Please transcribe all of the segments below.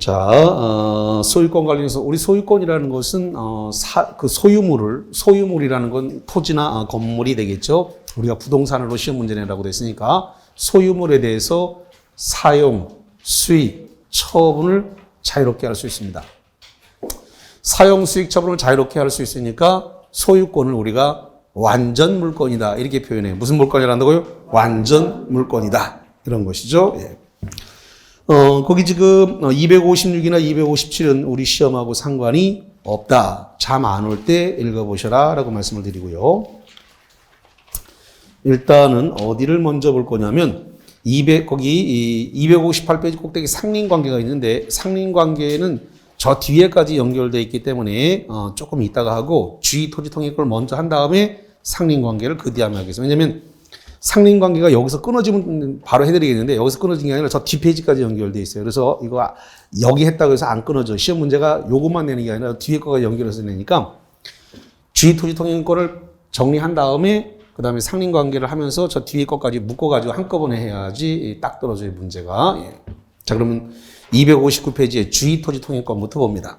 자, 소유권 관련해서 우리 소유권이라는 것은 그 소유물이라는 건 토지나 건물이 되겠죠. 우리가 부동산으로 시험 문제 내라고 됐으니까 소유물에 대해서 사용, 수익, 처분을 자유롭게 할 수 있습니다. 사용, 수익, 처분을 자유롭게 할 수 있으니까 소유권을 우리가 완전 물권이다 이렇게 표현해요. 무슨 물권이란다고요? 완전 물권이다 이런 것이죠. 예. 거기 지금 256이나 257은 우리 시험하고 상관이 없다. 잠 안 올 때 읽어보셔라 라고 말씀을 드리고요. 일단은 어디를 먼저 볼 거냐면 거기 258페이지 꼭대기 상린관계가 있는데 상린관계는 저 뒤에까지 연결되어 있기 때문에 조금 이따가 하고 주의토지통행권을 먼저 한 다음에 상린관계를 그 다음에 하겠습니다. 왜냐하면 상린관계가 여기서 끊어지면 바로 해드리겠는데 여기서 끊어진 게 아니라 저 뒷페이지까지 연결되어 있어요. 그래서 이거 여기 했다고 해서 안 끊어져. 시험 문제가 요것만 내는 게 아니라 뒤에 거가 연결해서 내니까 주의토지통행권을 정리한 다음에 그 다음에 상린관계를 하면서 저 뒤에 것까지 묶어가지고 한꺼번에 해야지 딱 떨어져요, 문제가. 예. 자, 그러면 259페이지에 주의토지통행권부터 봅니다.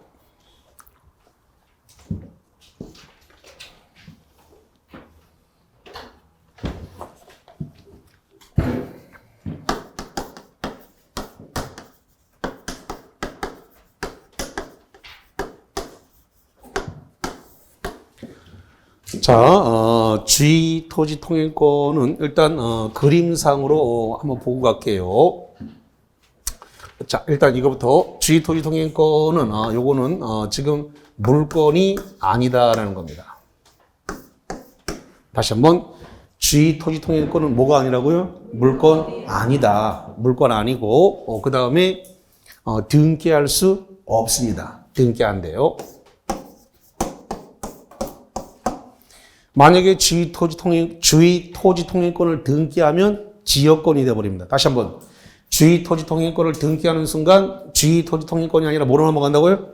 자, 주의토지통행권은 일단 그림상으로 한번 보고 갈게요. 자, 일단 이거부터 주의토지통행권은 요거는 지금 물건이 아니다라는 겁니다. 다시 한번 주의토지통행권은 뭐가 아니라고요? 물건 아니다. 물건 아니고 그 다음에 등기할 수 없습니다. 등기 안 돼요. 만약에 주의토지통행권을 등기하면 지역권이 되어버립니다. 다시 한번 주의토지통행권을 등기하는 순간 주의토지통행권이 아니라 뭐로 넘어간다고요?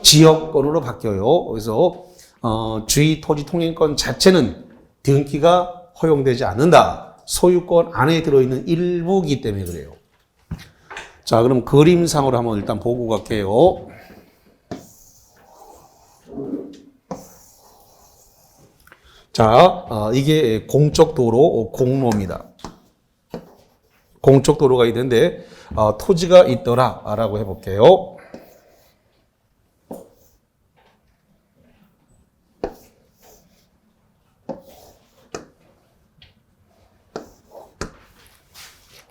지역권으로 바뀌어요. 그래서 주의토지통행권 자체는 등기가 허용되지 않는다. 소유권 안에 들어있는 일부이기 때문에 그래요. 자, 그럼 그림상으로 한번 일단 보고 갈게요. 자, 이게 공적 도로, 공로입니다. 공적 도로가 있는데 토지가 있더라라고 해볼게요.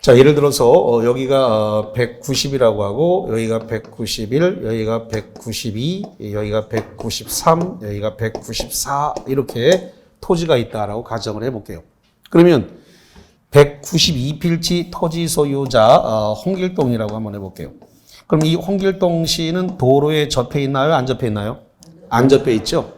자, 예를 들어서 여기가 190이라고 하고 여기가 191, 여기가 192, 여기가 193, 여기가 194 이렇게 토지가 있다라고 가정을 해볼게요. 그러면 192필지 토지 소유자 홍길동이라고 한번 해볼게요. 그럼 이 홍길동 씨는 도로에 접해 있나요? 안 접해 있나요? 안 접해 있죠.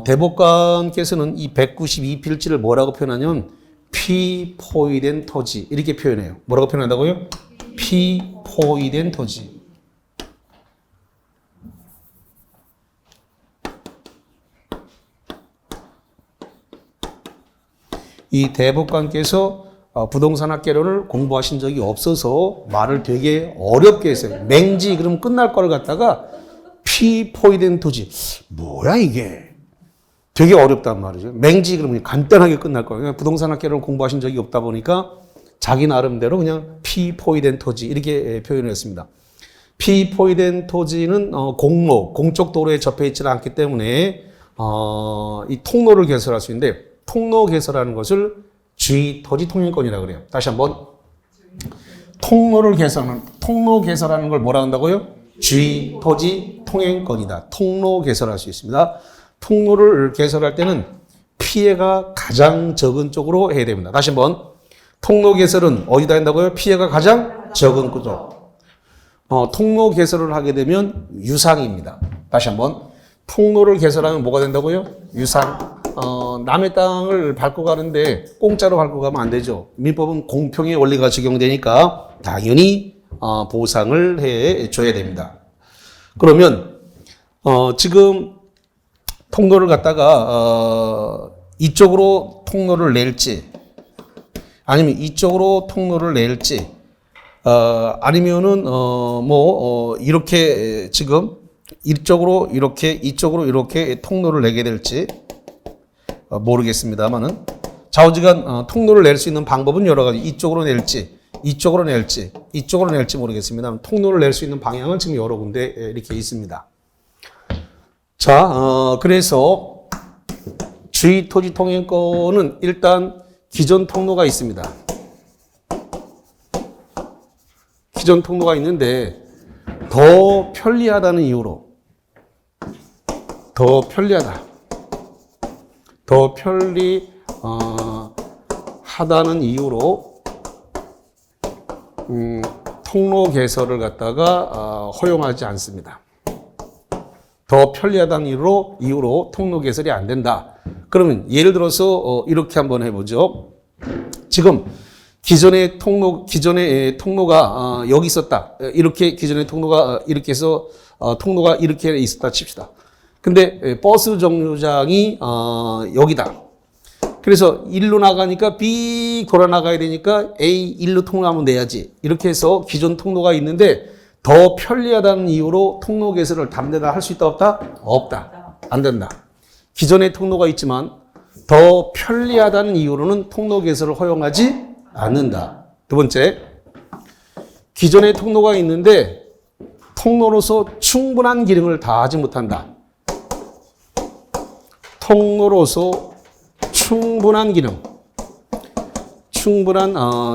대법관께서는 이 192필지를 뭐라고 표현하냐면 피포위된 토지 이렇게 표현해요. 뭐라고 표현한다고요? 피포위된 토지. 이 대법관께서 부동산학개론을 공부하신 적이 없어서 말을 되게 어렵게 했어요. 맹지 그러면 끝날 거를 갖다가 피포위된 토지. 뭐야 이게. 되게 어렵단 말이죠. 맹지 그러면 간단하게 끝날 거예요. 부동산학개론을 공부하신 적이 없다 보니까 자기 나름대로 그냥 피포위된 토지 이렇게 표현을 했습니다. 피포위된 토지는 공적 도로에 접해 있지 않기 때문에 이 통로를 개설할 수 있는데 통로 개설하는 것을 주의토지통행권이라고 그래요. 다시 한번 통로 개설하는 걸 뭐라 한다고요? 주의토지통행권이다. 통로 개설할 수 있습니다. 통로를 개설할 때는 피해가 가장 적은 쪽으로 해야 됩니다. 다시 한번 통로 개설은 어디다 한다고요? 피해가 가장 적은 쪽. 통로 개설을 하게 되면 유상입니다. 다시 한번 통로를 개설하면 뭐가 된다고요? 유상. 남의 땅을 밟고 가는데 공짜로 밟고 가면 안 되죠. 민법은 공평의 원리가 적용되니까 당연히 보상을 해줘야 됩니다. 그러면 지금 통로를 갖다가 이쪽으로 통로를 낼지 아니면 이쪽으로 통로를 낼지 아니면은 이렇게 지금 이쪽으로 이렇게 통로를 내게 될지 모르겠습니다만은 좌우지간 통로를 낼 수 있는 방법은 여러 가지. 이쪽으로 낼지 모르겠습니다. 통로를 낼 수 있는 방향은 지금 여러 군데 이렇게 있습니다. 자, 그래서 주의 토지 통행권은 일단 기존 통로가 있습니다. 기존 통로가 있는데 더 편리하다는 이유로 더 편리하다는 이유로 통로 개설을 갖다가 허용하지 않습니다. 더 편리하다는 이유로 통로 개설이 안 된다. 그러면 예를 들어서 이렇게 한번 해보죠. 지금 기존의 통로가 여기 있었다. 이렇게 기존의 통로가 이렇게 해서 통로가 이렇게 있었다 칩시다. 근데 버스 정류장이 여기다. 그래서 일로 나가니까 B 돌아 나가야 되니까 A 일로 통로하면 내야지. 이렇게 해서 기존 통로가 있는데 더 편리하다는 이유로 통로 개설을 담대다 할 수 있다 없다? 없다. 안 된다. 기존의 통로가 있지만 더 편리하다는 이유로는 통로 개설을 허용하지 않는다. 두 번째, 기존의 통로가 있는데 통로로서 충분한 기능을 다하지 못한다. 통로로서 충분한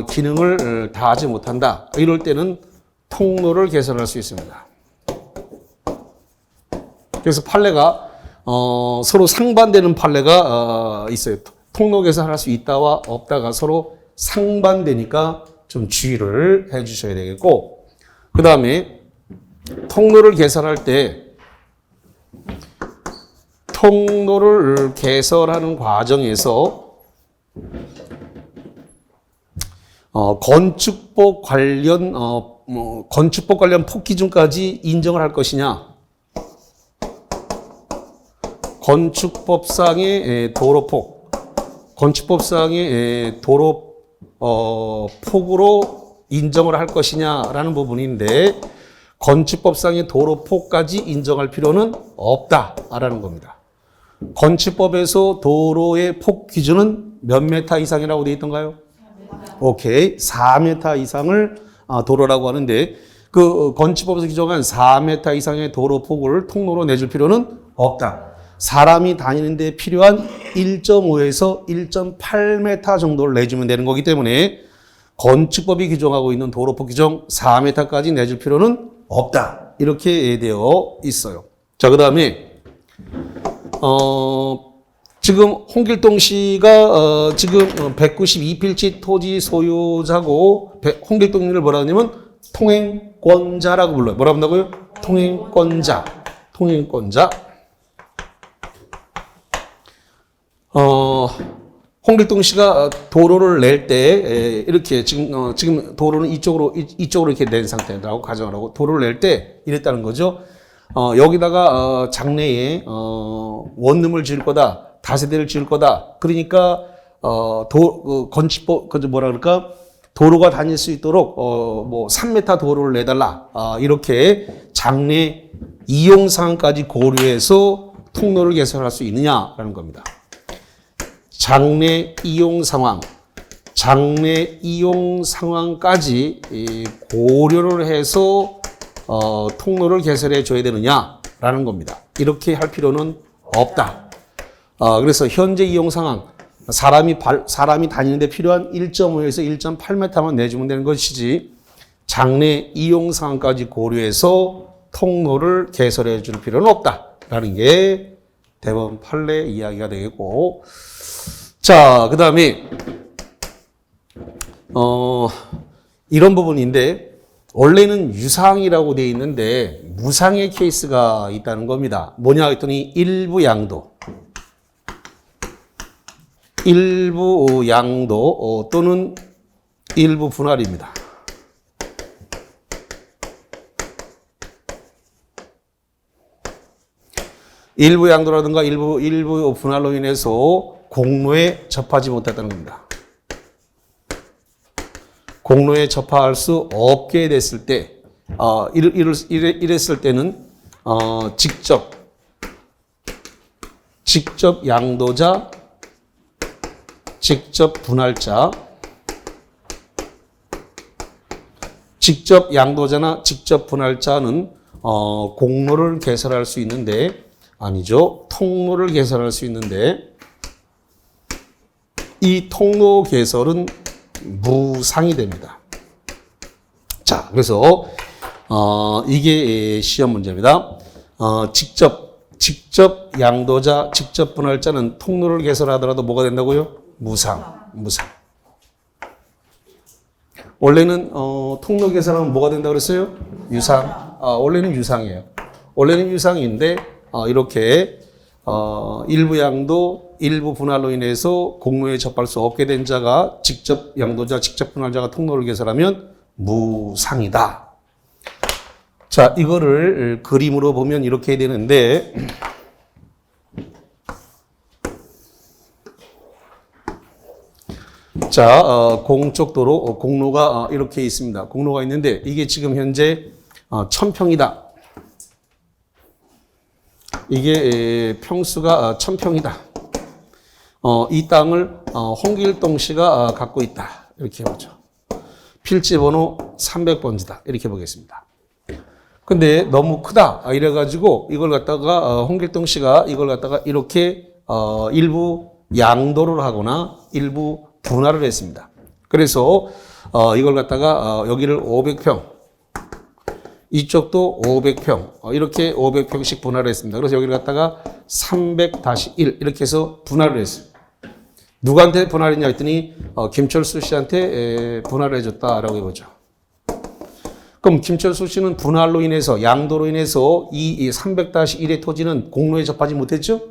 기능을 다하지 못한다. 이럴 때는 통로를 개설할 수 있습니다. 그래서 판례가 서로 상반되는 판례가 있어요. 통로 개설할 수 있다와 없다가 서로 상반되니까 좀 주의를 해 주셔야 되겠고, 그 다음에 통로를 개설할 때 통로를 개설하는 과정에서 건축법 관련 폭 기준까지 인정을 할 것이냐, 건축법상의 도로 폭으로 인정을 할 것이냐라는 부분인데, 건축법상의 도로폭까지 인정할 필요는 없다라는 겁니다. 건축법에서 도로의 폭 기준은 몇 메타 이상이라고 되어 있던가요? 오케이. 4m 이상을 도로라고 하는데, 그 건축법에서 규정한 4m 이상의 도로 폭을 통로로 내줄 필요는 없다. 사람이 다니는데 필요한 1.5에서 1.8m 정도를 내주면 되는 거기 때문에 건축법이 규정하고 있는 도로폭 규정 4m까지 내줄 필요는 없다. 이렇게 되어 있어요. 자, 그 다음에 지금 홍길동 씨가 지금 192필지 토지 소유자고, 홍길동님을 뭐라 하냐면 통행권자라고 불러요. 뭐라 한다고요? 통행권자. 홍길동 씨가 도로를 낼 때 이렇게 지금 도로는 이쪽으로 이렇게 낸 상태라고 가정을 하고, 도로를 낼 때 이랬다는 거죠. 여기다가 장래에 원룸을 지을 거다, 다세대를 지을 거다. 그러니까 건축법 뭐라 그럴까? 도로가 다닐 수 있도록 3m 도로를 내달라. 이렇게 장래 이용 상황까지 고려해서 통로를 개설할 수 있느냐라는 겁니다. 장래 이용 상황까지 고려를 해서 통로를 개설해 줘야 되느냐라는 겁니다. 이렇게 할 필요는 없다. 그래서 현재 이용 상황, 사람이 다니는데 필요한 1.5에서 1.8m만 내주면 되는 것이지, 장래 이용 상황까지 고려해서 통로를 개설해 줄 필요는 없다라는 게 대법원 판례 이야기가 되겠고, 자, 그 다음에 이런 부분인데, 원래는 유상이라고 되어 있는데 무상의 케이스가 있다는 겁니다. 뭐냐 했더니 일부 양도 또는 일부 분할입니다. 일부 양도라든가 일부 분할로 인해서 공로에 접하지 못했다는 겁니다. 공로에 접할 수 없게 됐을 때, 이랬을 때는, 직접 양도자, 직접 분할자, 직접 양도자나 직접 분할자는 공로를 개설할 수 있는데, 아니죠. 통로를 개설할 수 있는데, 이 통로 개설은 무상이 됩니다. 자, 그래서 이게 시험 문제입니다. 직접 양도자, 직접 분할자는 통로를 개설하더라도 뭐가 된다고요? 무상. 원래는 통로 개설하면 뭐가 된다고 그랬어요? 유상. 원래는 유상이에요. 원래는 유상인데 이렇게 일부 양도, 일부 분할로 인해서 공로에 접할 수 없게 된 자가 직접 양도자, 직접 분할자가 통로를 개설하면 무상이다. 자, 이거를 그림으로 보면 이렇게 되는데, 자, 공적 도로, 공로가 이렇게 있습니다. 공로가 있는데, 이게 지금 현재 1000평이다. 이게 평수가 1000평이다. 이 땅을 홍길동 씨가 갖고 있다. 이렇게 보죠. 필지번호 300번지다. 이렇게 보겠습니다. 근데 너무 크다. 이래가지고 이걸 갖다가 홍길동 씨가 이걸 갖다가 이렇게 일부 양도를 하거나 일부 분할을 했습니다. 그래서 이걸 갖다가 여기를 500평, 이쪽도 500평, 이렇게 500평씩 분할을 했습니다. 그래서 여기를 갖다가 300-1 이렇게 해서 분할을 했어요. 누구한테 분할했냐 했더니 김철수 씨한테 분할을 해줬다라고 해보죠. 그럼 김철수 씨는 분할로 인해서, 양도로 인해서 이 300-1의 토지는 공로에 접하지 못했죠?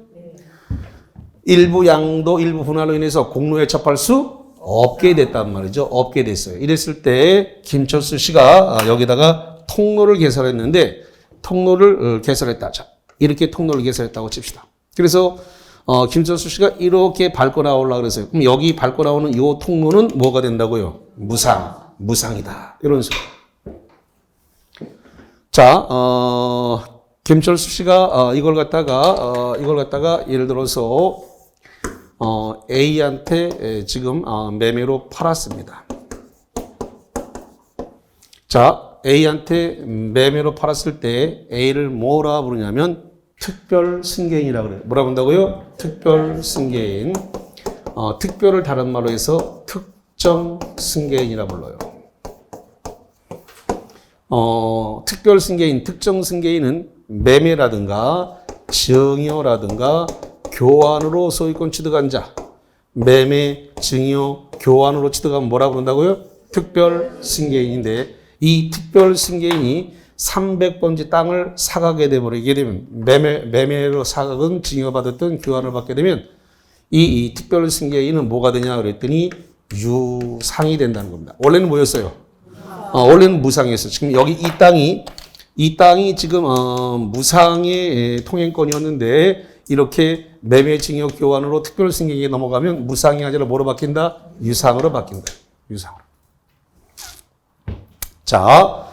일부 양도, 일부 분할로 인해서 공로에 접할 수 없게 됐단 말이죠. 없게 됐어요. 이랬을 때 김철수 씨가 여기다가 통로를 개설했는데, 통로를 개설했다. 자, 이렇게 통로를 개설했다고 칩시다. 그래서 김철수 씨가 이렇게 밟고 나오려고 그랬어요. 그럼 여기 밟고 나오는 이 통로는 뭐가 된다고요? 무상이다. 이런 식으로. 자, 김철수 씨가 이걸 갖다가 예를 들어서 A한테 지금 매매로 팔았습니다. 자, A한테 매매로 팔았을 때 A를 뭐라 부르냐면 특별 승계인이라고 그래요. 뭐라 부른다고요? 특별 승계인. 특별을 다른 말로 해서 특정 승계인이라 불러요. 특별 승계인, 특정 승계인은 매매라든가 증여라든가 교환으로 소유권 취득한 자, 매매, 증여, 교환으로 취득하면 뭐라 부른다고요? 특별 승계인인데, 이 특별 승계인이 300번지 땅을 사가게 되버리게 되면, 매매로 사든 증여받았든 교환을 받게 되면 이 특별 승계인은 뭐가 되냐 그랬더니 유상이 된다는 겁니다. 원래는 뭐였어요? 원래는 무상이었어요. 지금 여기 이 땅이 지금 무상의 통행권이었는데, 이렇게 매매, 증여, 교환으로 특별 승계인에 넘어가면 무상이 아니라 뭐로 바뀐다? 유상으로 바뀐다. 유상으로. 자,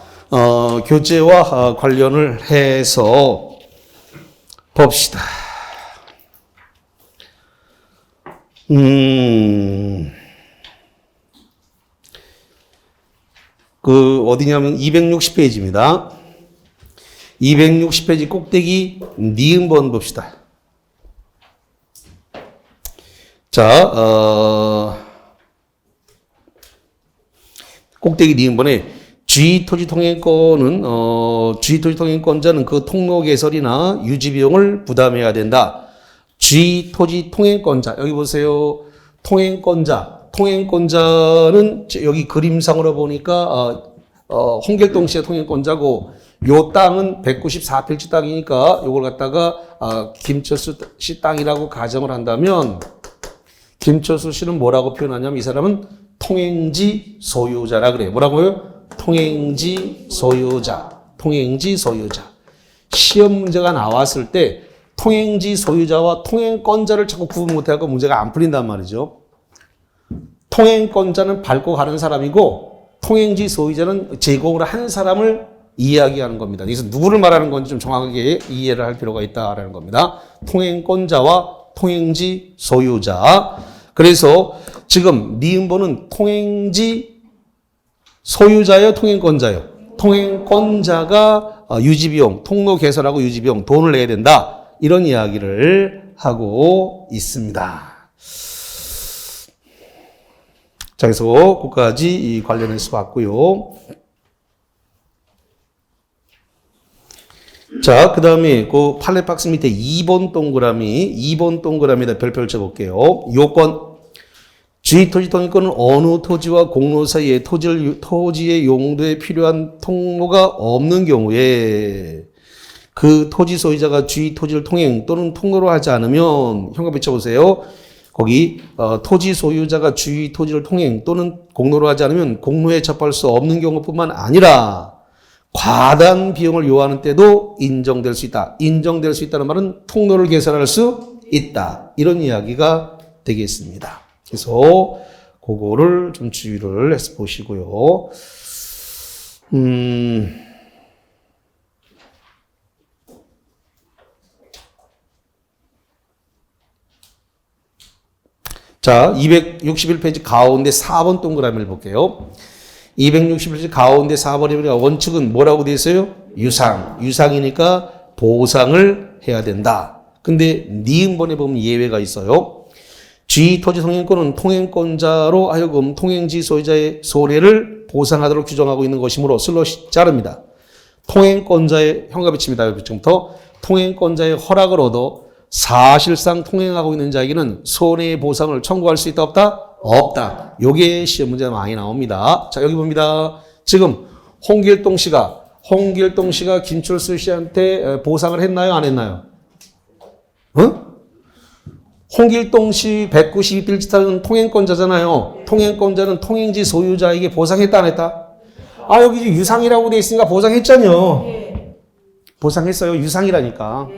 교재와 관련을 해서 봅시다. 어디냐면 260페이지입니다. 260페이지 꼭대기 니은번 봅시다. 자, 꼭대기 니은번에 G토지 통행권은, G토지 통행권자는 그 통로 개설이나 유지 비용을 부담해야 된다. G토지 통행권자. 여기 보세요. 통행권자는 여기 그림상으로 보니까, 홍길동 씨의 통행권자고, 요 땅은 194필지 땅이니까 요걸 갖다가, 김철수 씨 땅이라고 가정을 한다면, 김철수 씨는 뭐라고 표현하냐면 이 사람은 통행지 소유자라 그래요. 뭐라고요? 통행지 소유자. 시험 문제가 나왔을 때 통행지 소유자와 통행권자를 자꾸 구분 못해갖고 문제가 안 풀린단 말이죠. 통행권자는 밟고 가는 사람이고 통행지 소유자는 제공을 한 사람을 이야기하는 겁니다. 여기서 누구를 말하는 건지 좀 정확하게 이해를 할 필요가 있다라는 겁니다. 통행권자와 통행지 소유자. 그래서 지금 니은보는 통행지 소유자요, 통행권자요. 통행권자가 유지비용, 통로 개설하고 유지비용 돈을 내야 된다. 이런 이야기를 하고 있습니다. 자, 그래서 그까지 관련해서 봤고요. 자, 그 다음에 그 판례 박스 밑에 2번 동그라미에다 별표를 쳐볼게요. 요건. 주의토지 통행권은 어느 토지와 공로 사이에 토지의 용도에 필요한 통로가 없는 경우에 그 토지 소유자가 주의토지를 통행 또는 통로로 하지 않으면 현관 붙여보세요. 거기 토지 소유자가 주의토지를 통행 또는 공로로 하지 않으면 공로에 접할 수 없는 경우뿐만 아니라 과다한 비용을 요하는 때도 인정될 수 있다. 인정될 수 있다는 말은 통로를 개설할 수 있다. 이런 이야기가 되겠습니다. 그래서 그거를 좀 주의를 해서 보시고요. 자, 261페이지 가운데 4번 동그라미를 볼게요. 261페이지 가운데 4번이면 원칙은 뭐라고 되어 있어요? 유상이니까 보상을 해야 된다. 근데 니은번에 보면 예외가 있어요. 주의토지 통행권은 통행권자로 하여금 통행지 소유자의 손해를 보상하도록 규정하고 있는 것이므로 슬롯이 자릅니다. 통행권자의 현관에 칩니다. 지금부터 통행권자의 허락을 얻어 사실상 통행하고 있는 자에게는 손해의 보상을 청구할 수 있다 없다? 없다. 요게 시험 문제가 많이 나옵니다. 자, 여기 봅니다. 지금 홍길동 씨가 김철수 씨한테 보상을 했나요? 안 했나요? 홍길동 씨 192필지타는 통행권자잖아요. 통행권자는 통행지 소유자에게 보상했다 안 했다? 아, 여기 유상이라고 돼 있으니까 보상했잖아요. 보상했어요. 유상이라니까.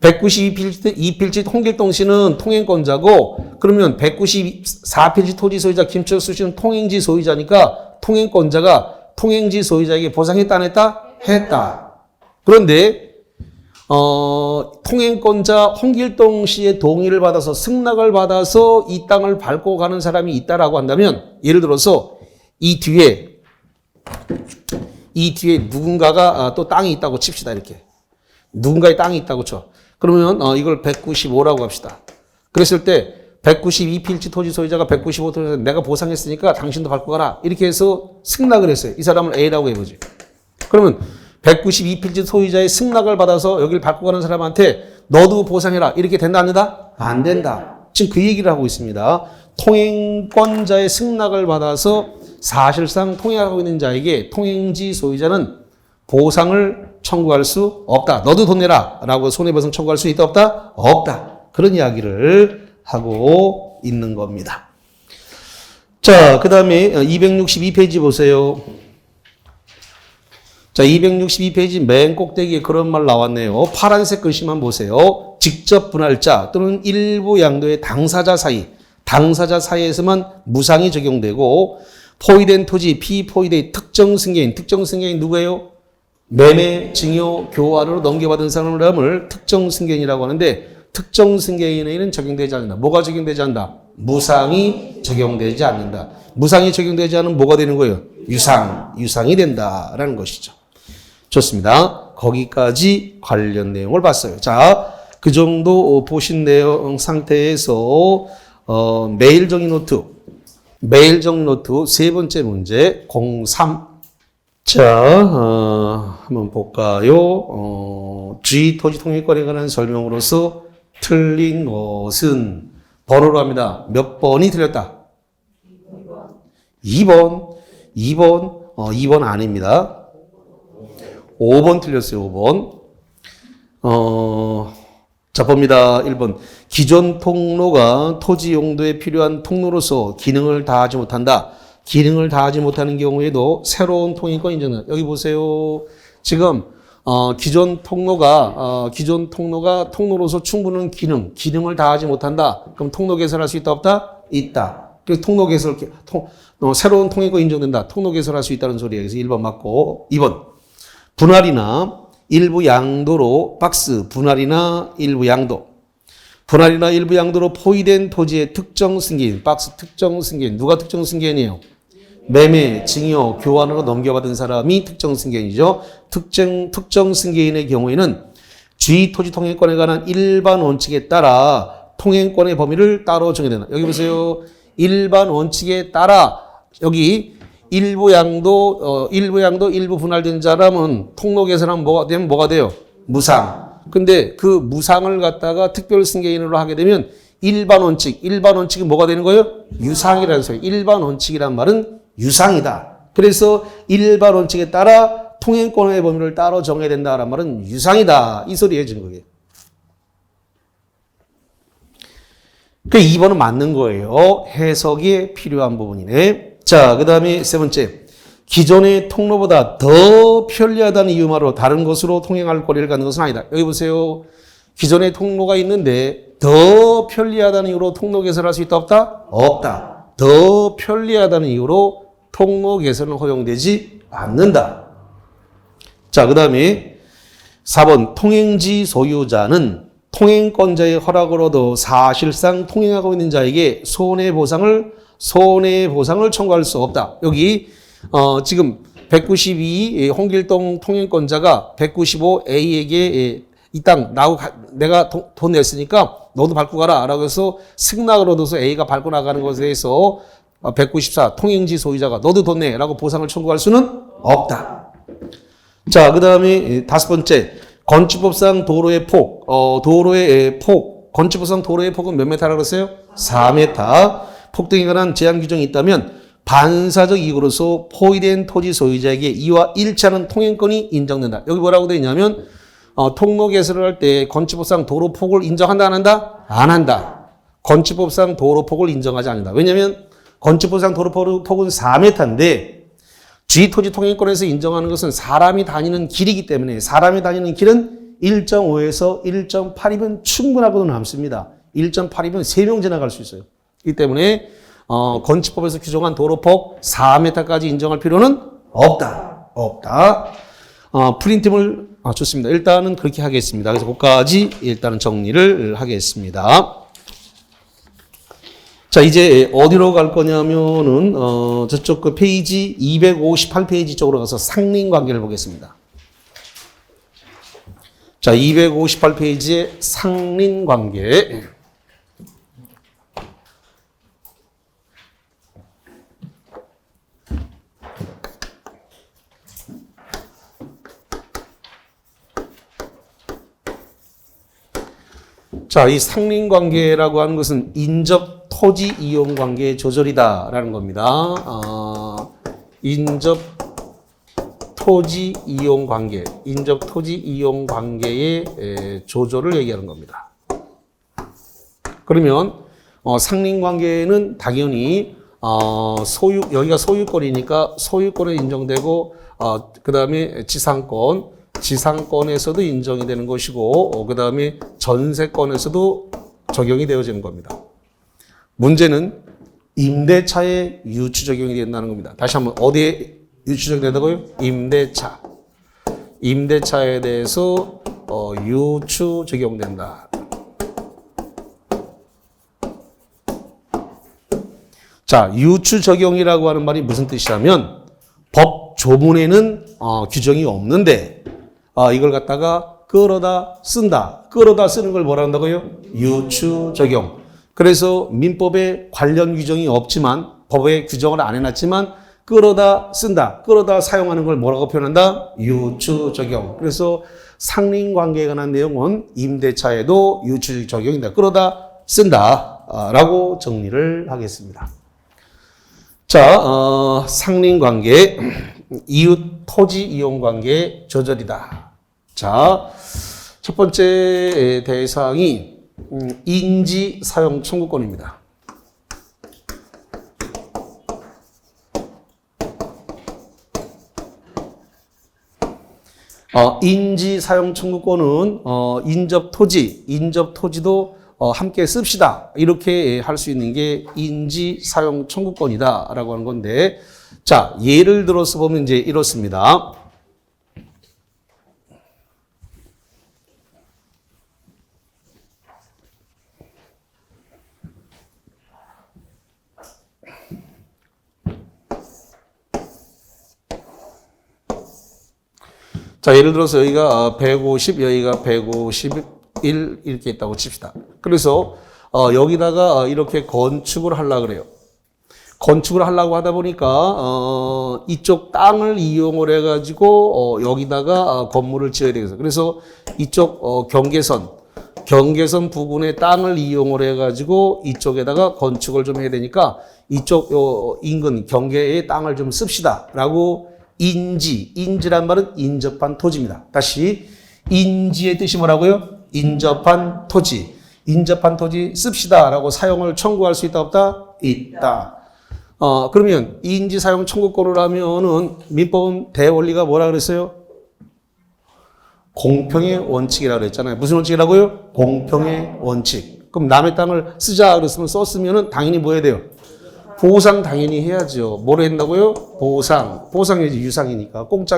192필지 홍길동 씨는 통행권자고, 그러면 194필지 토지 소유자 김철수 씨는 통행지 소유자니까 통행권자가 통행지 소유자에게 보상했다 안 했다? 했다. 그런데 통행권자 홍길동 씨의 동의를 받아서 승낙을 받아서 이 땅을 밟고 가는 사람이 있다라고 한다면, 예를 들어서 이 뒤에 누군가가 또 땅이 있다고 칩시다. 이렇게 누군가의 땅이 있다고 쳐. 그러면 이걸 195라고 합시다. 그랬을 때 192필지 토지 소유자가 195토지 내가 보상했으니까 당신도 밟고 가라. 이렇게 해서 승낙을 했어요. 이 사람을 A라고 해보지. 그러면 192필지 소유자의 승낙을 받아서 여기를 밟고 가는 사람한테 너도 보상해라. 이렇게 된다 안 된다? 안 된다. 지금 그 얘기를 하고 있습니다. 통행권자의 승낙을 받아서 사실상 통행하고 있는 자에게 통행지 소유자는 보상을 청구할 수 없다. 너도 돈 내라. 라고 손해보상 청구할 수 있다 없다? 없다. 그런 이야기를 하고 있는 겁니다. 자, 그 다음에 262페이지 보세요. 자, 262페이지 맨 꼭대기에 그런 말 나왔네요. 파란색 글씨만 보세요. 직접 분할자 또는 일부 양도의 당사자 사이에서만 무상이 적용되고, 포위된 토지, 피포위된 특정 승계인 누구예요? 매매, 증여, 교환으로 넘겨받은 사람을 특정 승계인이라고 하는데, 특정 승계인에는 적용되지 않는다. 뭐가 적용되지 않는다? 무상이 적용되지 않는다. 무상이 적용되지 않으면 뭐가 되는 거예요? 유상이 된다라는 것이죠. 좋습니다. 거기까지 관련 내용을 봤어요. 자, 그 정도 보신 내용 상태에서 매일 정의 노트 세 번째 문제 03. 자, 한번 볼까요? 주의 토지 통일권에 관한 설명으로서 틀린 것은 번호로 합니다. 몇 번이 틀렸다? 2번 아닙니다. 5번 틀렸어요. 5번. 자, 봅니다. 1번. 기존 통로가 토지 용도에 필요한 통로로서 기능을 다하지 못한다. 기능을 다하지 못하는 경우에도 새로운 통행권 인정된다. 여기 보세요. 지금 기존 통로가 통로로서 충분한 기능을 다하지 못한다. 그럼 통로 개설할 수 있다 없다? 있다. 그래서 통로 개설, 새로운 통행권 인정된다. 통로 개설할 수 있다는 소리예요. 그래서 1번 맞고. 2번. 분할이나 일부 양도로 박스, 분할이나 일부 양도. 분할이나 일부 양도로 포위된 토지의 특정 승계인, 박스 특정 승계인. 누가 특정 승계인이에요? 매매, 증여, 교환으로 넘겨받은 사람이 특정 승계인이죠. 특정 승계인의 경우에는 주의 토지 통행권에 관한 일반 원칙에 따라 통행권의 범위를 따로 정해야 된다. 여기 보세요. 일반 원칙에 따라 여기 일부 양도, 일부 분할된 사람은 통로 개설하면 뭐가 돼요? 무상. 근데 그 무상을 갖다가 특별 승계인으로 하게 되면 일반 원칙이 뭐가 되는 거예요? 유상이라는 소리. 일반 원칙이란 말은 유상이다. 그래서 일반 원칙에 따라 통행권의 범위를 따로 정해야 된다라는 말은 유상이다. 이 소리예요, 지금 그게. 그 2번은 맞는 거예요. 해석이 필요한 부분이네. 자, 그 다음에 세 번째. 기존의 통로보다 더 편리하다는 이유만으로 다른 곳으로 통행할 권리를 갖는 것은 아니다. 여기 보세요. 기존의 통로가 있는데 더 편리하다는 이유로 통로 개설할 수 있다 없다? 없다. 더 편리하다는 이유로 통로 개설은 허용되지 않는다. 자, 그 다음에 4번. 통행지 소유자는 통행권자의 허락을 얻어 사실상 통행하고 있는 자에게 손해보상을 청구할 수 없다. 여기 지금 192 홍길동 통행권자가 195A에게 이 땅 내가 돈 냈으니까 너도 밟고 가라 라고 해서 승낙을 얻어서 A가 밟고 나가는 것에 대해서 194 통행지 소유자가 너도 돈 내 라고 보상을 청구할 수는 없다. 자, 그 다음에 5번째. 건축법상 도로의 폭, 건축법상 도로의 폭은 몇 메타라고 그랬어요? 4m. 폭등에 관한 제한 규정이 있다면 반사적 이유로서 포위된 토지 소유자에게 이와 일치하는 통행권이 인정된다. 여기 뭐라고 되어 있냐면 통로 개설을 할 때 건축법상 도로 폭을 인정한다 안 한다? 안 한다. 건축법상 도로 폭을 인정하지 않는다. 왜냐하면 건축법상 도로 폭은 4m인데 주의토지 통행권에서 인정하는 것은 사람이 다니는 길이기 때문에 사람이 다니는 길은 1.5에서 1.8이면 충분하고도 남습니다. 1.8이면 3명 지나갈 수 있어요. 이 때문에 건축법에서 규정한 도로폭 4m까지 인정할 필요는 없다. 프린트물 좋습니다. 일단은 그렇게 하겠습니다. 그래서 그것까지 일단은 정리를 하겠습니다. 자, 이제 어디로 갈 거냐면은 저쪽 그 페이지 258페이지 쪽으로 가서 상린 관계를 보겠습니다. 자, 258페이지의 상린 관계. 자, 이 상린 관계라고 하는 것은 인접 토지 이용 관계의 조절이다라는 겁니다. 인접 토지 이용 관계의 조절을 얘기하는 겁니다. 그러면 상린 관계는 당연히 여기가 소유권이니까 소유권에 인정되고 그다음에 지상권에서도 인정이 되는 것이고 그다음에 전세권에서도 적용이 되어지는 겁니다. 문제는 임대차에 유추 적용이 된다는 겁니다. 다시 한번 어디에 유추 적용이 된다고요? 임대차에 대해서 유추 적용된다. 자, 유추 적용이라고 하는 말이 무슨 뜻이냐면 법 조문에는 규정이 없는데 이걸 갖다가 끌어다 쓴다. 끌어다 쓰는 걸 뭐라 한다고요? 유추 적용. 그래서 민법에 관련 규정이 없지만 법에 규정을 안 해놨지만 끌어다 쓴다. 끌어다 사용하는 걸 뭐라고 표현한다? 유추 적용. 그래서 상린 관계에 관한 내용은 임대차에도 유추 적용이다. 끌어다 쓴다. 라고 정리를 하겠습니다. 자, 상린 관계, 이웃 토지 이용 관계 조절이다. 자, 첫 번째 대상이 인지 사용 청구권입니다. 인지 사용 청구권은 인접 토지도 함께 씁시다. 이렇게 할 수 있는 게 인지 사용 청구권이다라고 하는 건데, 자, 예를 들어서 보면 이제 이렇습니다. 자, 예를 들어서 여기가 150, 여기가 151 이렇게 있다고 칩시다. 그래서 여기다가 이렇게 건축을 하려고 그래요. 건축을 하려고 하다 보니까 이쪽 땅을 이용을 해가지고 여기다가 건물을 지어야 되겠어요. 그래서 이쪽 경계선 부분의 땅을 이용을 해가지고 이쪽에다가 건축을 좀 해야 되니까 이쪽 인근 경계의 땅을 좀 씁시다라고 인지란 말은 인접한 토지입니다. 다시 인지의 뜻이 뭐라고요? 인접한 토지. 인접한 토지 씁시다라고 사용을 청구할 수 있다 없다? 있다. 그러면 인지 사용 청구권을 하면은 민법은 대원리가 뭐라 그랬어요? 공평의 원칙이라고 그랬잖아요. 무슨 원칙이라고요? 공평의 원칙. 그럼 남의 땅을 쓰자 그랬으면 썼으면은 당연히 뭐 해야 돼요? 보상 당연히 해야죠. 뭐를 한다고요? 보상. 보상이 유상이니까. 공짜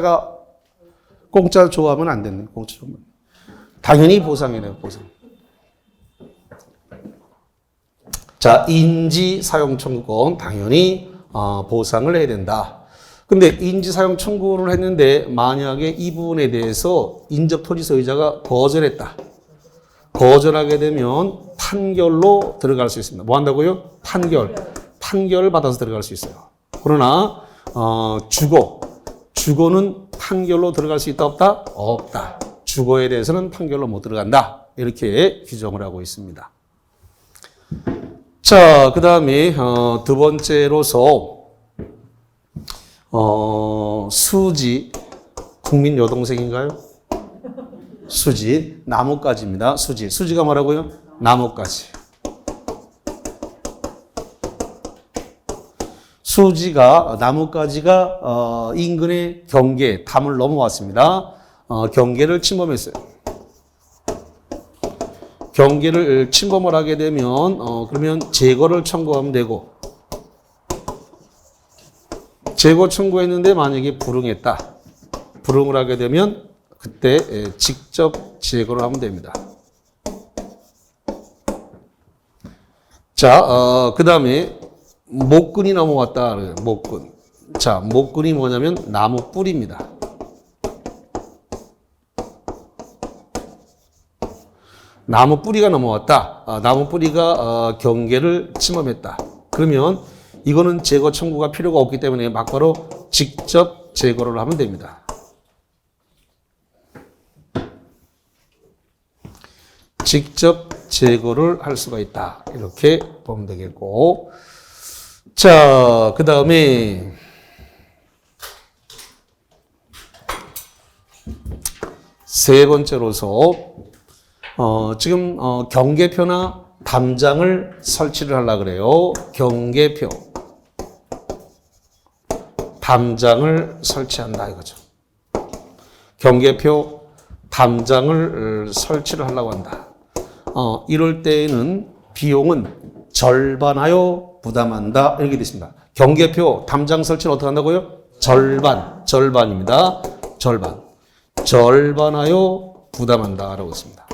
좋아하면 안 되네. 공짜 좋아하면. 당연히 보상이네요. 보상. 자, 인지 사용 청구권 당연히 보상을 해야 된다. 근데 인지 사용 청구를 했는데 만약에 이 부분에 대해서 인접 토지 소유자가 거절했다. 거절하게 되면 판결로 들어갈 수 있습니다. 뭐 한다고요? 판결을 받아서 들어갈 수 있어요. 그러나 주거는 판결로 들어갈 수 있다 없다? 없다. 주거에 대해서는 판결로 못 들어간다. 이렇게 규정을 하고 있습니다. 자, 그 다음에 두 번째로서 수지, 국민 여동생인가요? 수지, 나뭇가지입니다. 수지가 뭐라고요? 나뭇가지. 나뭇가지가 인근의 담을 넘어왔습니다. 경계를 침범했어요. 경계를 침범을 하게 되면 그러면 제거를 청구하면 되고, 제거 청구했는데 만약에 불응을 하게 되면 그때 직접 제거를 하면 됩니다. 자, 그 다음에 목근이 넘어왔다. 목근. 자, 목근이 뭐냐면 나무 뿌리입니다. 나무 뿌리가 넘어왔다. 나무 뿌리가 경계를 침범했다. 그러면 이거는 제거 청구가 필요가 없기 때문에 막바로 직접 제거를 하면 됩니다. 직접 제거를 할 수가 있다. 이렇게 보면 되겠고. 자, 그 다음에 세 번째로서 지금 경계표나 담장을 설치를 하려고 그래요. 경계표, 담장을 설치한다 이거죠. 경계표, 담장을 설치를 하려고 한다. 이럴 때에는 비용은 절반하여 부담한다 이렇게 되어 있습니다. 경계표, 담장 설치는 어떻게 한다고요? 절반입니다. 절반하여 부담한다라고 했습니다.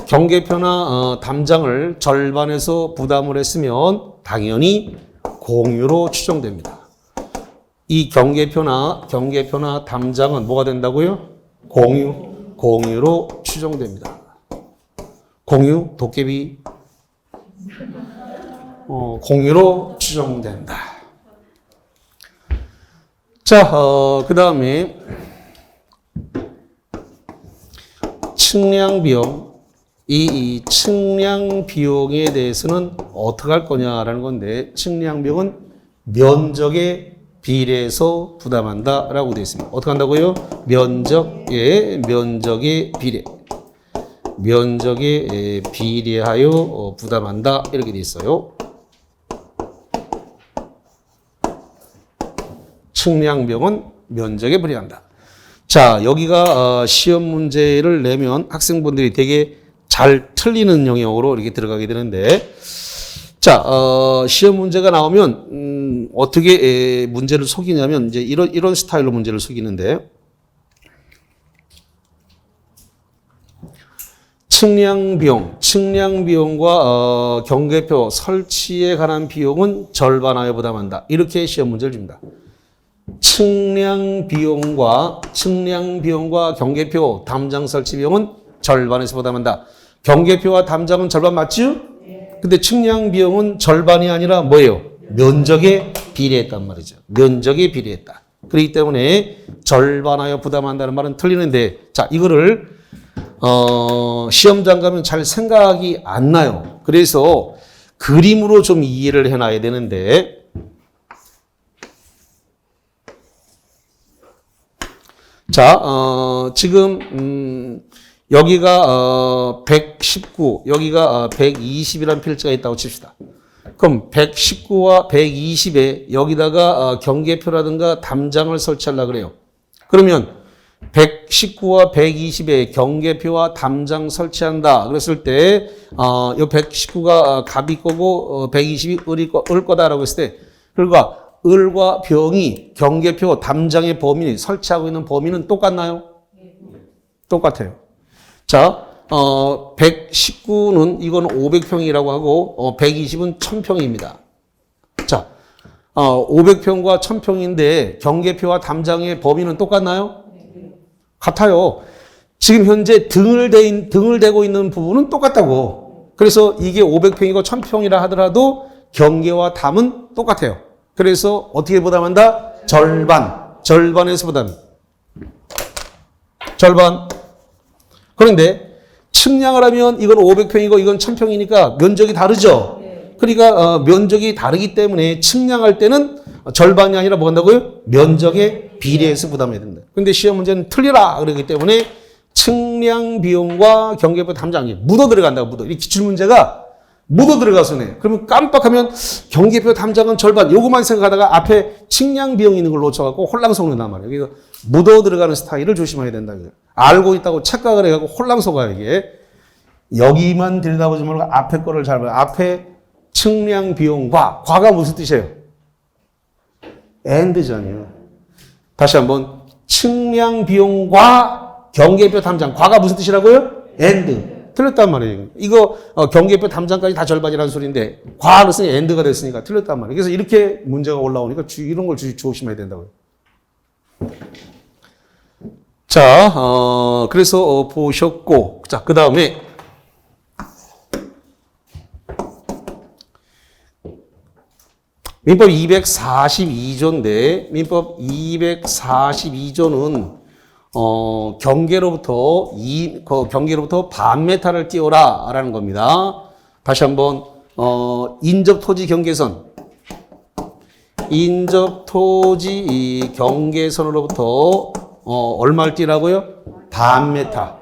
경계표나 담장을 절반에서 부담을 했으면 당연히 공유로 추정됩니다. 이 경계표나 담장은 뭐가 된다고요? 공유로 추정됩니다. 공유, 도깨비, 공유로 추정된다. 자, 그 다음에 측량 비용. 이 측량 비용에 대해서는 어떻게 할 거냐라는 건데, 측량 비용은 면적에 비례해서 부담한다라고 되어 있습니다. 어떻게 한다고요? 면적에 비례. 면적에 비례하여 부담한다 이렇게 되어 있어요. 측량비용은 면적에 비례한다. 자, 여기가 시험 문제를 내면 학생분들이 되게 잘 틀리는 영역으로 이렇게 들어가게 되는데, 자, 시험 문제가 나오면, 어떻게 문제를 속이냐면, 이제 이런 스타일로 문제를 속이는데, 측량 비용과 경계표 설치에 관한 비용은 절반하여 부담한다. 이렇게 시험 문제를 줍니다. 측량 비용과 경계표 담장 설치 비용은 절반에서 부담한다. 경계표와 담장은 절반 맞죠? 근데 측량 비용은 절반이 아니라 뭐예요? 면적에 비례했단 말이죠. 면적에 비례했다. 그렇기 때문에 절반하여 부담한다는 말은 틀리는데, 자, 이거를 시험장 가면 잘 생각이 안 나요. 그래서 그림으로 좀 이해를 해놔야 되는데, 자, 지금 여기가 119, 여기가 120이라는 필지가 있다고 칩시다. 그럼 119와 120에 여기다가 경계표라든가 담장을 설치하려고 그래요. 그러면 119와 120에 경계표와 담장 설치한다. 그랬을 때, 이 119가 갑이 거고, 120이 을 거다라고 했을 때, 그러니까 을과 병이 경계표 담장의 범위, 설치하고 있는 범위는 똑같나요? 똑같아요. 자, 119는 이건 500평이라고 하고, 120은 1000평입니다. 자, 500평과 1000평인데 경계표와 담장의 범위는 똑같나요? 같아요. 지금 현재 등을 대고 있는 부분은 똑같다고. 그래서 이게 500평이고 1000평이라 하더라도 경계와 담은 똑같아요. 그래서 어떻게 부담한다? 절반에서 부담. 절반. 그런데 측량을 하면 이건 500평이고 이건 1000평이니까 면적이 다르죠. 그러니까 면적이 다르기 때문에 측량할 때는 절반이 아니라 뭐 한다고요? 면적에 비례해서 부담해야 된다. 근데 시험 문제는 틀리라 그러기 때문에 측량 비용과 경계표 담장이 묻어 들어간다고 묻어. 이 기출 문제가 묻어 들어가서 네. 그러면 깜빡하면 경계표 담장은 절반 요것만 생각하다가 앞에 측량 비용이 있는 걸 놓쳐갖고 혼란스럽단 말이에요. 그래서 묻어 들어가는 스타일을 조심해야 된다. 알고 있다고 착각을 해갖고 혼란스러워요 이게. 여기만 들여다보지 말고 앞에 거를 잘 봐요. 앞에 측량 비용과 과가 무슨 뜻이에요? and잖아요. 다시 한번 측량 비용과 경계표 담장 과가 무슨 뜻이라고요? and. 틀렸단 말이에요. 이거 경계표 담장까지 다 절반이라는 소리인데 과를 쓰니 and가 됐으니까 틀렸단 말이에요. 그래서 이렇게 문제가 올라오니까 이런 걸 조심해야 된다고요. 자, 그래서 보셨고, 자, 그 다음에 민법 242조인데, 민법 242조는, 경계로부터 반메타를 띄워라, 라는 겁니다. 다시 한번, 인접토지 경계선. 인접토지 경계선으로부터, 얼마를 띄라고요? 반미터.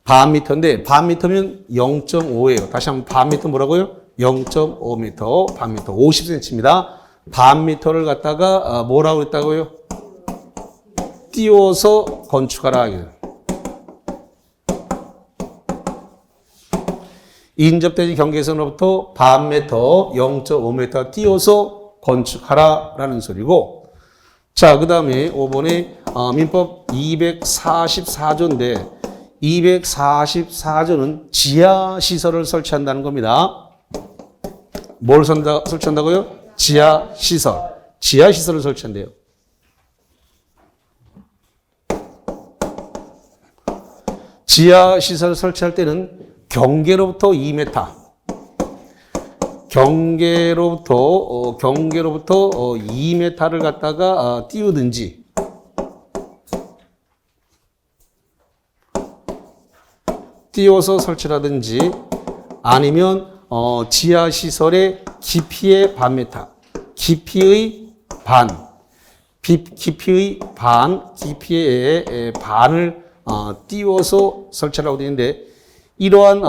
반미터인데 반미터면 0.5예요. 다시 한번 반미터 뭐라고요? 0.5m, 반미터 50cm입니다. 반미터를 갖다가 뭐라고 했다고요? 띄워서 건축하라. 인접대지 경계선으로부터 반미터, 0.5m 띄워서 건축하라라는 소리고. 자, 그 다음에 5번에 민법 244조인데 244조는 지하시설을 설치한다는 겁니다. 뭘 설치한다고요? 지하시설을 설치한대요. 지하시설 설치할 때는 경계로부터 2m, 경계로부터 2m를 갖다가 띄우든지, 띄워서 설치라든지, 아니면 지하시설의 깊이의 반메타, 깊이의 반을 띄워서 설치라고 되어 있는데, 이러한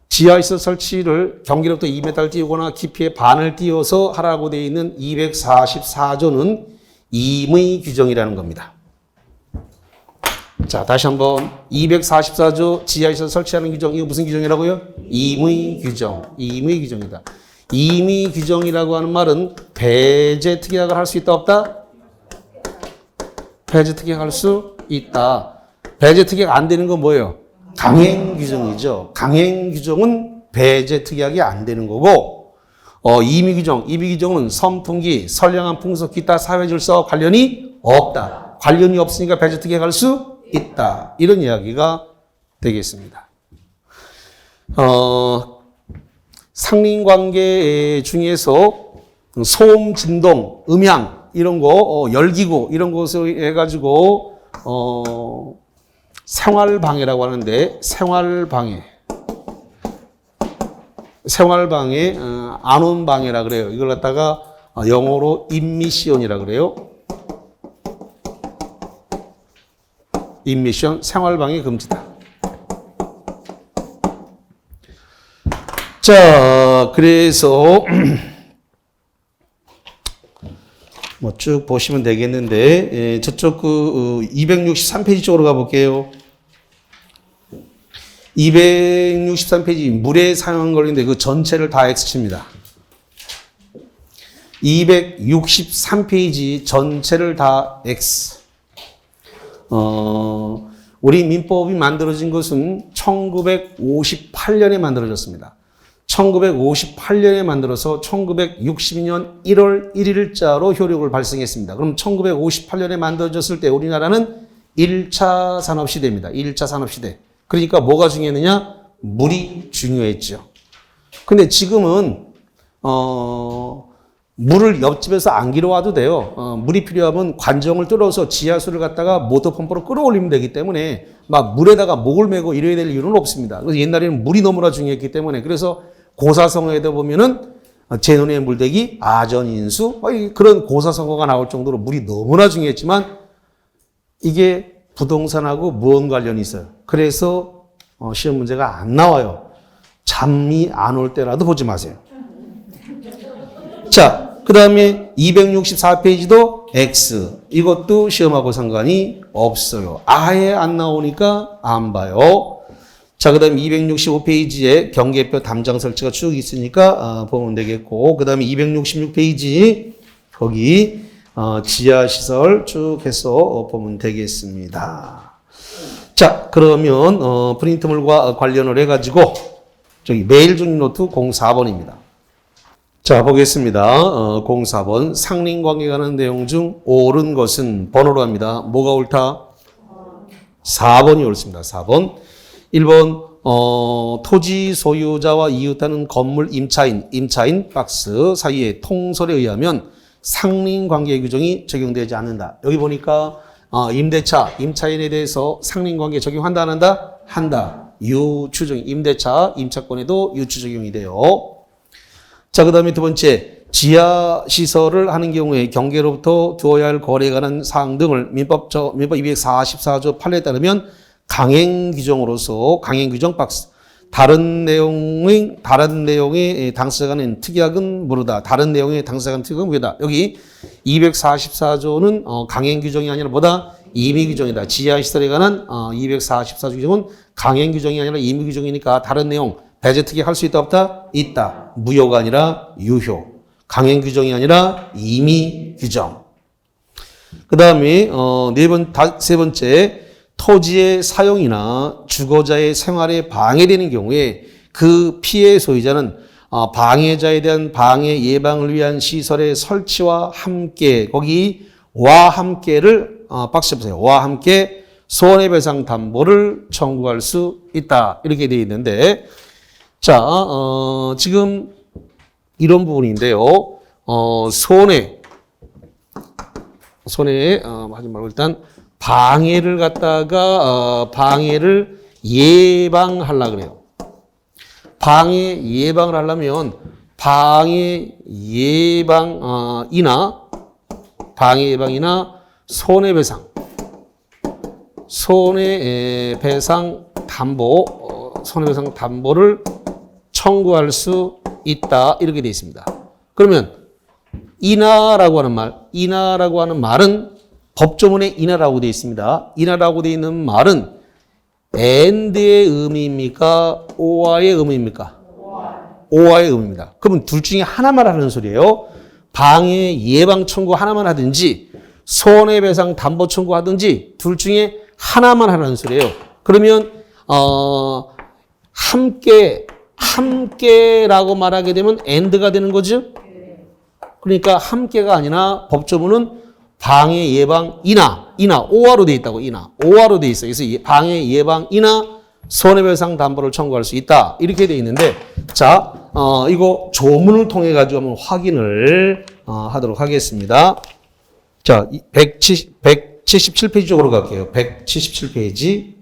지하시설 설치를 경계로부터 2m를 띄우거나 깊이의 반을 띄워서 하라고 되어 있는 244조는 임의 규정이라는 겁니다. 자, 다시 한번 244조 지하에서 설치하는 규정, 이거 무슨 규정이라고요? 임의 규정. 임의 규정이다. 임의 규정이라고 하는 말은 배제 특약을 할 수 있다 없다? 배제 특약할 수 있다. 배제 특약 안 되는 건 뭐예요? 강행 규정이죠. 강행 규정은 배제 특약이 안 되는 거고, 임의 규정은 선풍기, 선량한 풍속, 기타 사회 질서와 관련이 없다. 관련이 없으니까 배제 특약할 수 있다. 이런 이야기가 되겠습니다. 상린관계 중에서 소음, 진동, 음향 이런 거, 열기구 이런 것을 해가지고 생활방해라고 하는데 생활방해, 안온방해라 그래요. 이걸 갖다가 영어로 임미시온이라 그래요. 임미션, 생활방해 금지다. 자, 그래서 뭐 쭉 보시면 되겠는데, 저쪽 263페이지 쪽으로 가볼게요. 263페이지 물에 사용한 걸인데 그 전체를 다 X칩니다. 263페이지 전체를 다 X. 우리 민법이 만들어진 것은 1958년에 만들어졌습니다. 1958년에 만들어서 1962년 1월 1일자로 효력을 발생했습니다. 그럼 1958년에 만들어졌을 때 우리나라는 1차 산업시대입니다. 1차 산업시대. 그러니까 뭐가 중요했느냐? 물이 중요했죠. 근데 지금은 물을 옆집에서 안 길어와도 돼요. 물이 필요하면 관정을 뚫어서 지하수를 갖다가 모터펌프로 끌어올리면 되기 때문에 막 물에다가 목을 메고 이래야 될 이유는 없습니다. 그래서 옛날에는 물이 너무나 중요했기 때문에 그래서 고사성어에다 보면은 제논의 물대기, 아전인수 그런 고사성어가 나올 정도로 물이 너무나 중요했지만 이게 부동산하고 무언 관련이 있어요. 그래서 시험 문제가 안 나와요. 잠이 안 올 때라도 보지 마세요. 자, 그 다음에 264페이지도 X. 이것도 시험하고 상관이 없어요. 아예 안 나오니까 안 봐요. 자, 그 다음에 265페이지에 경계표 담장 설치가 쭉 있으니까 보면 되겠고, 그 다음에 266페이지 거기 지하시설 쭉 해서 보면 되겠습니다. 자, 그러면 프린트물과 관련을 해가지고 저기 메일 중립 노트 04번입니다. 자, 보겠습니다. 04번 상린관계에 관한 내용 중 옳은 것은 번호로 합니다. 뭐가 옳다? 4번이 옳습니다. 4번. 1번 토지 소유자와 이웃하는 건물 임차인 박스 사이의 통설에 의하면 상린관계 규정이 적용되지 않는다. 여기 보니까 임차인에 대해서 상린관계 적용한다 안 한다? 한다. 유추적 임차권에도 유추 적용이 돼요. 자, 그 다음에 두 번째, 지하시설을 하는 경우에 경계로부터 두어야 할 거래에 관한 사항 등을 민법 244조 8호에 따르면 강행규정으로서 강행규정 박스. 다른 내용의 당사자가 가는 특약은 모르다. 다른 내용의 당사자가 가는 특약은 뭐다. 여기 244조는 강행규정이 아니라 뭐다? 임의규정이다. 지하시설에 관한 244조 규정은 강행규정이 아니라 임의규정이니까 다른 내용 배제 특약 할 수 있다 없다? 있다. 무효가 아니라 유효. 강행 규정이 아니라 임의 규정. 그 다음에 세 번째 토지의 사용이나 주거자의 생활에 방해되는 경우에 그 피해 소유자는 방해자에 대한 방해 예방을 위한 시설의 설치와 함께 거기 와 함께를 박수 보세요. 와 함께 손해배상 담보를 청구할 수 있다. 이렇게 되어 있는데 자, 지금 이런 부분인데요. 손해 하지 말고 일단 방해를 갖다가 방해를 예방하려고 그래요. 방해 예방을 하려면 방해 예방이나 손해배상 담보를 청구할 수 있다. 이렇게 되어 있습니다. 그러면 인하라고 하는 말은 법조문에 in아라고 되어 있습니다. in아라고 되어 있는 말은 and의 의미입니까? or의 의미입니까? or의 의미입니다. 그러면 둘 중에 하나만 하는 소리예요. 방해 예방 청구 하나만 하든지 손해배상 담보 청구하든지 둘 중에 하나만 하라는 소리예요. 그러면 함께라고 말하게 되면 and가 되는 거죠. 그러니까 함께가 아니라 법조문은 방해 예방이나 오화로 돼 있다고. 오화로 돼 있어요. 그래서 방해 예방이나 손해배상 담보를 청구할 수 있다. 이렇게 돼 있는데, 자, 이거 조문을 통해 가지고 한번 확인을 하도록 하겠습니다. 자, 177페이지 쪽으로 갈게요. 177페이지.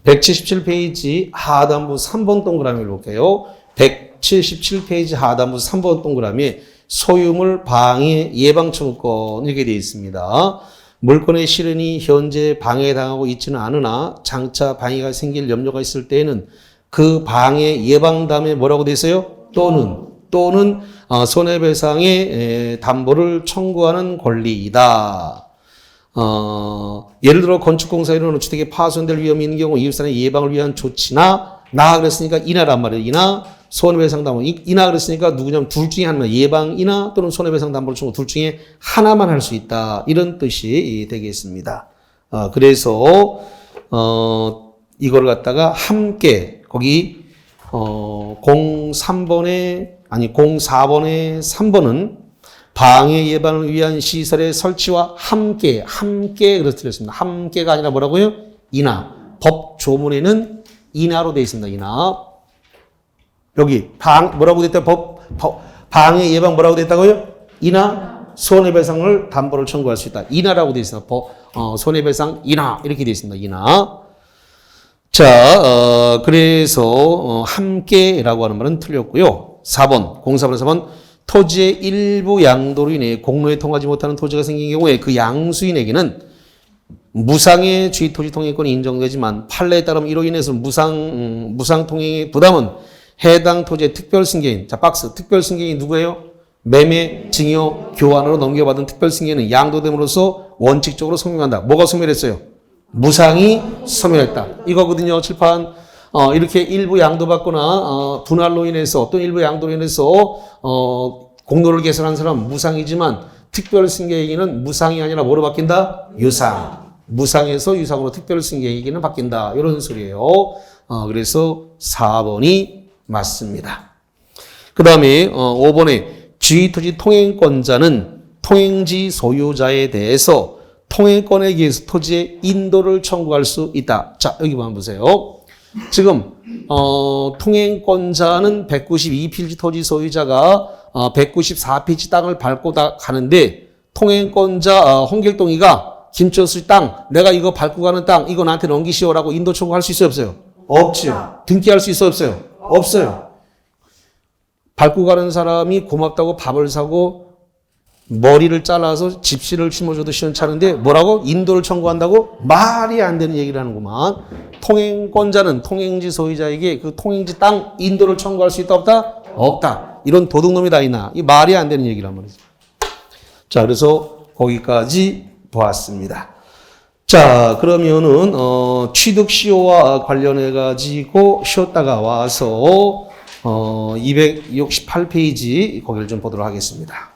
177페이지 하단부 3번 동그라미를 볼게요. 177페이지 하단부 3번 동그라미에 소유물 방해 예방 청구권 이렇게 되어 있습니다. 물건의 실현이 현재 방해당하고 있지는 않으나 장차 방해가 생길 염려가 있을 때에는 그 방해 예방담에 뭐라고 되어 있어요? 또는 손해배상의 담보를 청구하는 권리이다. 예를 들어 건축공사에 이르는 주택이 파손될 위험이 있는 경우 이웃사의 예방을 위한 조치나 그랬으니까 이나란 말이에요. 이나 손해배상 담보. 이나 그랬으니까 누구냐면 둘 중에 하나 예방이나 또는 손해배상 담보를 청구 둘 중에 하나만 할 수 있다. 이런 뜻이 되겠습니다. 그래서 이걸 갖다가 함께 거기 04번의 3번은 방해 예방을 위한 시설의 설치와 함께 그래서 틀렸습니다. 함께가 아니라 뭐라고요? 이나. 법 조문에는 이나로 되어 있습니다. 이나. 여기 뭐라고 되어 있다? 방해 예방 뭐라고 되어 있다고요? 이나 손해배상을 담보를 청구할 수 있다. 이나라고 되어 있습니다. 손해배상 이나 이렇게 되어 있습니다. 이나. 자, 그래서 함께라고 하는 말은 틀렸고요. 4번, 04번 토지의 일부 양도로 인해 공로에 통하지 못하는 토지가 생긴 경우에 그 양수인에게는 무상의 주의토지 통행권이 인정되지만 판례에 따르면 이로 인해서 무상 통행의 부담은 해당 토지의 특별승계인, 자 박스, 특별승계인이 누구예요? 매매, 증여, 교환으로 넘겨받은 특별승계는 양도됨으로써 원칙적으로 소멸한다. 뭐가 소멸했어요? 무상이 소멸했다. 이거거든요. 칠판. 이렇게 일부 양도받거나 분할로 인해서 또는 일부 양도로 인해서 공로를 개설한 사람은 무상이지만 특별승계이기는 무상이 아니라 뭐로 바뀐다? 유상. 무상에서 유상으로 특별승계이기는 바뀐다. 이런 소리예요. 그래서 4번이 맞습니다. 그 다음에 5번에 지휘토지 통행권자는 통행지 소유자에 대해서 통행권에 의해서 토지의 인도를 청구할 수 있다. 자, 여기 한번 보세요. 지금 통행권자는 192필지 토지 소유자가 194필지 땅을 밟고 가는데 통행권자 홍길동이가 김철수 땅, 내가 이거 밟고 가는 땅, 이거 나한테 넘기시오라고 인도 청구할 수 있어요, 없어요? 없죠. 등기할 수 있어요, 없어요? 없어요. 밟고 가는 사람이 고맙다고 밥을 사고 머리를 잘라서 집시를 심어줘도 시원찮은데 뭐라고? 인도를 청구한다고? 말이 안 되는 얘기를 하는구만. 통행권자는 통행지 소유자에게 그 통행지 땅 인도를 청구할 수 있다 없다? 없다. 이런 도둑놈이 다 있나? 이 말이 안 되는 얘기란 말이죠. 자, 그래서 거기까지 보았습니다. 자, 그러면은 취득시효와 관련해 가지고 쉬었다가 와서 268페이지 거기를 좀 보도록 하겠습니다.